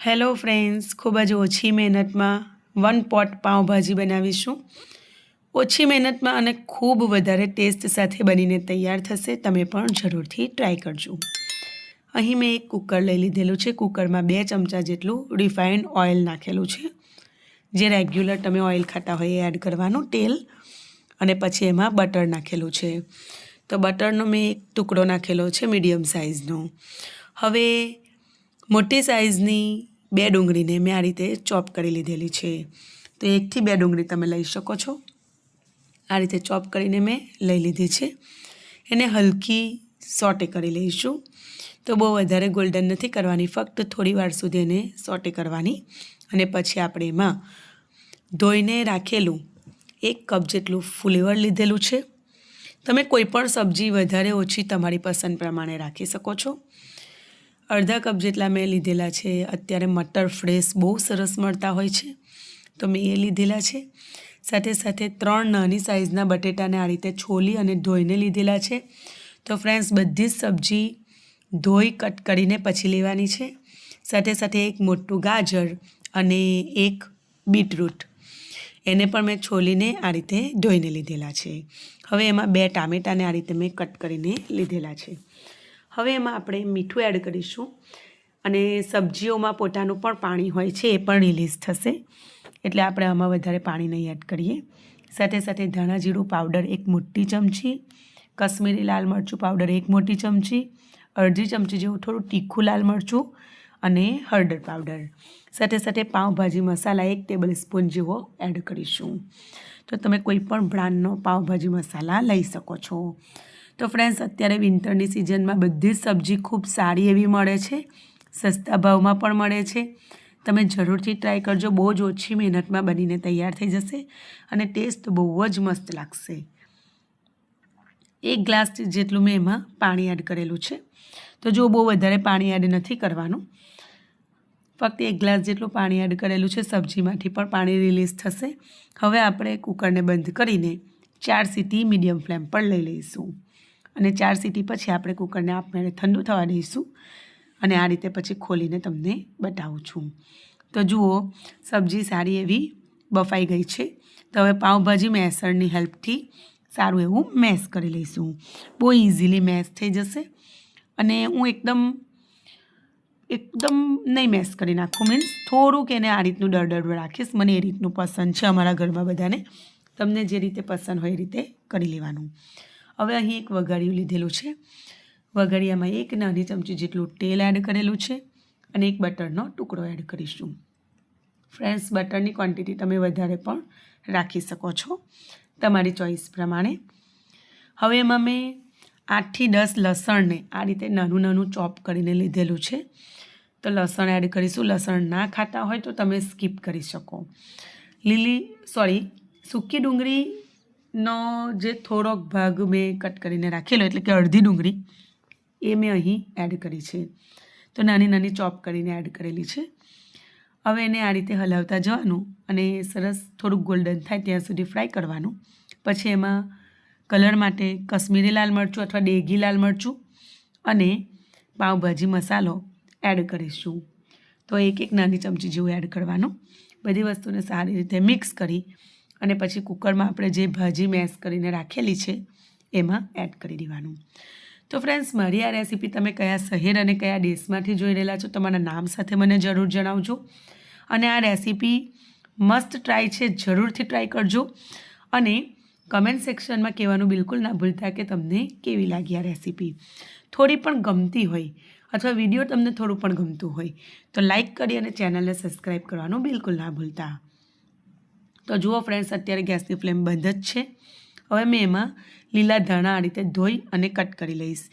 Hello friends, ખૂબ જ ઓછી મહેનતમાં વન પોટ પાઉંભાજી બનાવીશું. ઓછી મહેનતમાં અને ખૂબ વધારે ટેસ્ટ સાથે બનીને તૈયાર થશે. તમે પણ જરૂરથી ટ્રાય કરજો. અહીં મેં એક કુકર લઈ લીધેલું છે. કુકરમાં 2 ચમચા જેટલું રિફાઇન્ડ ઓઇલ નાખેલું છે. જે રેગ્યુલર તમે ઓઇલ ખાતા હોય એ એડ કરવાનું, તેલ. અને પછી એમાં બટર નાખેલું છે. તો બટરનો મેં એક ટુકડો નાખેલો છે મીડિયમ સાઇઝનો. હવે મોટી સાઇઝની 2 ડુંગળીને મેં આ રીતે ચોપ કરી લીધેલી છે. તો 1 થી 2 ડુંગળી તમે લઈ શકો છો. આ રીતે ચોપ કરીને મેં લઈ લીધી છે. એને હલકી સોટે કરી લઈશું. તો બહુ વધારે ગોલ્ડન નથી કરવાની, ફક્ત થોડી વાર સુધી એને સોટે કરવાની. અને પછી આપણે એમાં ધોઈને રાખેલું 1 કપ જેટલું ફ્લેવર લીધેલું છે. તમે કોઈ પણ સબ્જી વધારે ઓછી તમારી પસંદ પ્રમાણે રાખી શકો છો. અડધા કપ જેટલા મેં લીધેલા છે. અત્યારે મટર ફ્રેશ બહુ સરસ મળતા હોય છે, તો મેં એ લીધેલા છે. સાથે સાથે 3 નાની સાઇઝના બટેટાને આ રીતે છોલી અને ધોઈને લીધેલા છે. તો ફ્રેન્ડ્સ, બધી જ સબ્જી ધોઈ કટ કરીને પછી લેવાની છે. સાથે સાથે 1 મોટું ગાજર અને 1 બીટરૂટ, એને પણ મેં છોલીને આ રીતે ધોઈને લીધેલા છે. હવે એમાં 2 ટામેટાને આ રીતે મેં કટ કરીને લીધેલા છે. હવે એમાં આપણે મીઠું એડ કરીશું અને સબ્જીઓમાં પોતાનું પણ પાણી હોય છે, એ પણ રિલીઝ થશે. એટલે આપણે આમાં વધારે પાણી નહીં એડ કરીએ. સાથે સાથે ધાણા જીરું પાવડર 1 મોટી ચમચી, કશ્મીરી લાલ મરચું પાવડર 1 મોટી ચમચી, અડધી ચમચી જેવું થોડું તીખું લાલ મરચું અને હળદર પાવડર. સાથે સાથે પાઉંભાજી મસાલા 1 ટેબલ સ્પૂન જેવો એડ કરીશું. તો તમે કોઈ પણ બ્રાન્ડનો પાઉંભાજી મસાલા લઈ શકો છો. તો ફ્રેન્ડ્સ, અત્યારે વિન્ટરની સિઝનમાં બધી જ સબ્જી ખૂબ સારી એવી મળે છે, સસ્તા ભાવમાં પણ મળે છે. તમે જરૂરથી ટ્રાય કરજો. બહુ જ ઓછી મહેનતમાં બનીને તૈયાર થઈ જશે અને ટેસ્ટ બહુ જ મસ્ત લાગશે. 1 ગ્લાસ જેટલું મેં એમાં પાણી એડ કરેલું છે. તો જો બહુ વધારે પાણી એડ નથી કરવાનું, ફક્ત 1 ગ્લાસ જેટલું પાણી એડ કરેલું છે. સબ્જીમાંથી પણ પાણી રિલીઝ થશે. હવે આપણે કુકરને બંધ કરીને 4 સીટી મીડિયમ ફ્લેમ પર લઈ લઈશું. અને 4 સીટી પછી આપણે કુકરને આપમેળે ઠંડુ થવા દઈશું. અને આ રીતે પછી ખોલીને તમને બતાવું છું. તો જુઓ, સબ્જી સારી એવી બફાઈ ગઈ છે. તો હવે પાઉંભાજી મેસરની હેલ્પથી સારું એવું મેશ કરી લઈશું. બહુ ઇઝીલી મેશ થઈ જશે. અને હું એકદમ નહીં મેશ કરી નાખું, મીન્સ થોડુંક એને આ રીતનું દરદરું રાખીશ. મને એ રીતનું પસંદ છે, અમારા ઘરમાં બધાને. તમને જે રીતે પસંદ હોય એ રીતે કરી લેવાનું. હવે અહીં એક વઘારિયું લીધેલું છે. વઘારિયામાં 1 નાની ચમચી જેટલું તેલ એડ કરેલું છે અને 1 બટરનો ટુકડો એડ કરીશું. ફ્રેન્ડ્સ, બટરની ક્વોન્ટિટી તમે વધારે પણ રાખી શકો છો તમારી ચોઈસ પ્રમાણે. હવે એમાં મેં 8 થી 10 લસણને આ રીતે નાનું નાનું ચોપ કરીને લીધેલું છે. તો લસણ એડ કરીશું. લસણ ના ખાતા હોય તો તમે સ્કીપ કરી શકો. સૂકી ડુંગળીનો જે થોડોક ભાગ મેં કટ કરીને રાખેલો, એટલે કે અડધી ડુંગળી, એ મેં અહીં એડ કરી છે. તો નાની નાની ચોપ કરીને એડ કરેલી છે. હવે એને આ રીતે હલાવતા જવાનું અને સરસ થોડુંક ગોલ્ડન થાય ત્યાં સુધી ફ્રાય કરવાનું. પછી એમાં કલર માટે કશ્મીરી લાલ મરચું અથવા દેગી લાલ મરચું અને પાઉંભાજી મસાલો એડ કરીશું. તો 1 નાની ચમચી જેવું એડ કરવાનું. બધી વસ્તુને સારી રીતે મિક્સ કરી અને પછી કુકરમાં આપણે જે ભાજી મેશ કરીને રાખેલી છે એમાં એડ કરી દેવાનું. તો ફ્રેન્ડ્સ, મારી આ રેસીપી તમે કયા શહેર અને કયા દેશમાંથી જોઈ રહેલા છો, તમારા નામ સાથે મને જરૂર જણાવજો. અને આ રેસીપી મસ્ત ટ્રાય છે, જરૂરથી ટ્રાય કરજો. અને કમેન્ટ સેક્શનમાં કહેવાનું બિલકુલ ના ભૂલતા કે તમને કેવી લાગી આ રેસીપી. થોડી પણ ગમતી હોય અથવા વિડીયો તમને થોડું પણ ગમતું હોય તો લાઇક કરી અને ચેનલને સબસ્ક્રાઈબ કરવાનું બિલકુલ ના ભૂલતા. તો જુઓ ફ્રેન્ડ્સ, અત્યારે ગેસની ફ્લેમ બંધ જ છે. હવે મેં એમાં લીલા ધાણા આ રીતે ધોઈ અને કટ કરી લઈશ.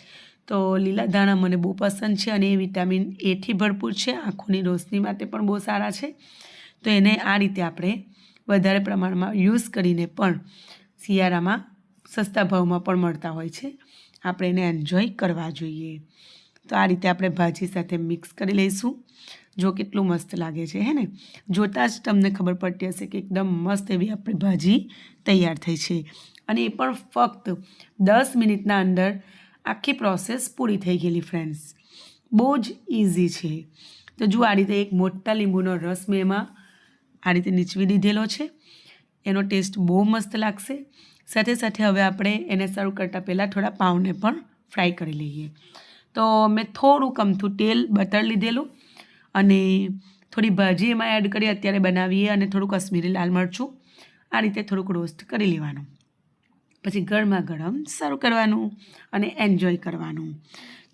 તો લીલા ધાણા મને બહુ પસંદ છે અને એ વિટામિન એથી ભરપૂર છે. આંખોની રોશની માટે પણ બહુ સારા છે. તો એને આ રીતે આપણે વધારે પ્રમાણમાં યુઝ કરીને પણ શિયાળામાં સસ્તા ભાવમાં પણ મળતા હોય છે. આપણે એને એન્જોય કરવા જોઈએ. તો આ રીતે આપણે ભાજી સાથે મિક્સ કરી લઈશું. જો કેટલું મસ્ત લાગે છે, હે ને? જોતાં જ તમને ખબર પડતી હશે કે એકદમ મસ્ત એવી આપણી ભાજી તૈયાર થઈ છે. અને એ પણ ફક્ત 10 મિનિટના અંદર આખી પ્રોસેસ પૂરી થઈ ગયેલી. ફ્રેન્ડ્સ, બહુ જ ઇઝી છે. તો જુઓ આ રીતે એક મોટા લીંબુનો રસ મેં એમાં આ રીતે નીચવી દીધેલો છે. એનો ટેસ્ટ બહુ મસ્ત લાગશે. સાથે સાથે હવે આપણે એને સર્વ કરતાં પહેલાં થોડા પાઉંને પણ ફ્રાય કરી લઈએ. તો મેં થોડુંક અમથું તેલ બટર લીધેલું અને થોડી ભાજી એમાં એડ કરી અત્યારે બનાવીએ અને થોડું કશ્મીરી લાલ મરચું આ રીતે થોડુંક રોસ્ટ કરી લેવાનું. પછી ગરમા ગરમ સર્વ કરવાનું અને એન્જોય કરવાનું.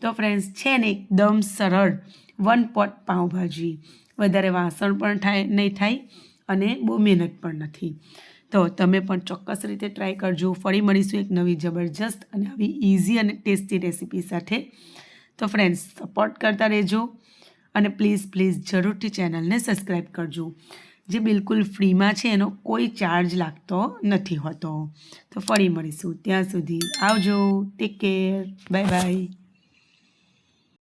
તો ફ્રેન્ડ્સ છે ને એકદમ સરળ 1 પોટ પાઉંભાજી. વધારે વાસણ પણ નહીં થાય અને બહુ મહેનત પણ નથી. તો તમે પણ ચોક્કસ રીતે ટ્રાય કરજો. ફરી મળીશું એક નવી જબરજસ્ત અને આવી ઇઝી અને ટેસ્ટી રેસીપી સાથે. તો ફ્રેન્ડ્સ સપોર્ટ કરતા રહેજો અને પ્લીઝ જરૂરથી ચેનલને સબસ્ક્રાઈબ કરજો. જે બિલકુલ ફ્રીમાં છે, એનો કોઈ ચાર્જ લાગતો નથી હોતો. તો ફરી મળીશું. ત્યાં સુધી આવજો. Take care. Bye bye.